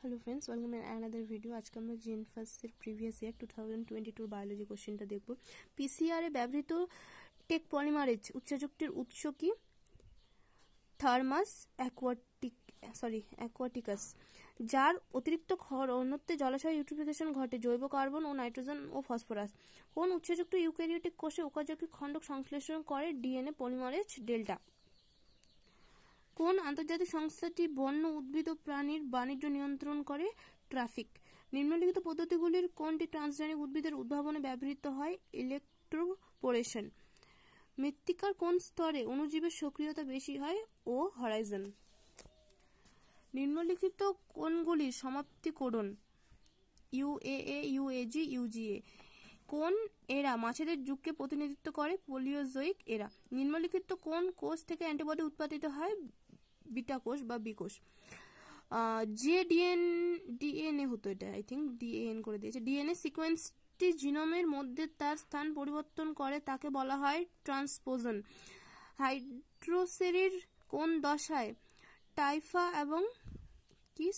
Hello friends, welcome in another video. आज का আমরা জেন ফার্স্টের প্রিভিয়াস ইয়ার 2022 বায়োলজি কোশ্চেনটা দেখব। পিসিআর এ ব্যবহৃত টেক পলিমারেজ উৎসেচকটির উৎস কি? থার্মাস অ্যাকুয়াটিকাস। যার অতিরিক্ত ক্ষার অন্যত্রে জলাশয় ইউট্রিফিকেশন ঘটে জৈব কার্বন ও নাইট্রোজেন ও ফসফরাস। কোন উৎসেচকটি ইউক্যারিওটিক কোষে উপাযৌগিক খণ্ডক সংশ্লেষণ করে ডিএনএ পলিমারেজ ডেল্টা? কোন আন্তর্জাতিক সংস্থাটি বন্য উদ্ভিদ ও প্রাণীর বাণিজ্য নিয়ন্ত্রণ করে? ট্রাফিক। নিম্নলিখিত পদ্ধতিগুলির কোনটি ট্রান্সজেনিক উদ্ভিদের উদ্ভাবনে ব্যবহৃত হয়? ইলেক্ট্রোপোরেশন। মৃত্তিকার কোন স্তরে অণুজীবের সক্রিয়তা বেশি হয়? ও হরাইজন। নিম্নলিখিত কোনগুলির সমাপ্তিকরণ? ইউএএ, ইউএজি, ইউজিএ। কোন এরা মাছেদের যুগকে প্রতিনিধিত্ব করে? পলিওজোইক এরা। নিম্নলিখিত কোন কোষ থেকে অ্যান্টিবডি উৎপাদিত হয়? বিটা কোষ বা বি কোষ। যে ডিএনএ হতো, এটা আই থিঙ্ক ডিএন করে দিয়েছে। ডিএনএ সিকোয়েন্সটি জিনোমের মধ্যে তার স্থান পরিবর্তন করে তাকে বলা হয় ট্রান্সপোজন। হাইড্রোসেরির কোন দশায় টাইফা এবং কি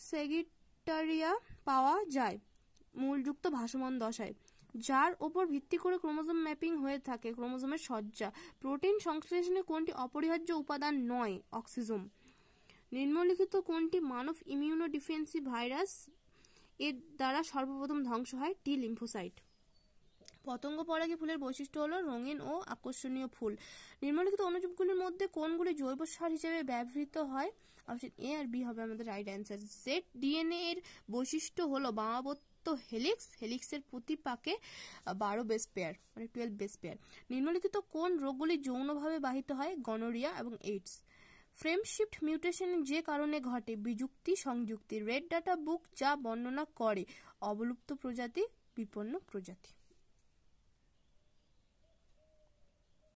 সেগিটারিয়া পাওয়া যায়? মূলযুক্ত ভাসমান দশায়। যার ওপর ভিত্তি করে ক্রোমোজোম ম্যাপিং হয়ে থাকে? ক্রোমোজোমের সজ্জা। প্রোটিন সংশ্লেষণে কোনটি অপরিহার্য উপাদান নয়? অক্সিজোম। নিম্নলিখিত কোনটি মানব ইমিউনোডিফেন্সিভ ভাইরাস এর দ্বারা সর্বপ্রথম ধ্বংস হয়? টি লিম্ফোসাইট। পতঙ্গ পরাগী ফুলের বৈশিষ্ট্য হলো রঙিন ও আকর্ষণীয় ফুল। নিম্নলিখিত অণুজীবগুলির মধ্যে কোনগুলি জৈব সার হিসেবে ব্যবহৃত হয়? অপশন এ আর বি হবে আমাদের রাইট অ্যান্সার। জেড ডিএনএ এর বৈশিষ্ট্য হলো বামাবর্ত হেলিক্স। হেলিক্সের প্রতি পাকে 12 বেস পেয়ার, মানে 12 বেস পেয়ার। নিম্নলিখিত কোন রোগগুলি যৌনভাবে বাহিত হয়? গনোরিয়া এবং এইডস। ফ্রেম শিফট মিউটেশন যে কারণে ঘটে? বিযুক্তি সংযুক্তি। রেড ডাটা বুক যা বর্ণনা করে অবলুপ্ত প্রজাতি, বিপন্ন প্রজাতি।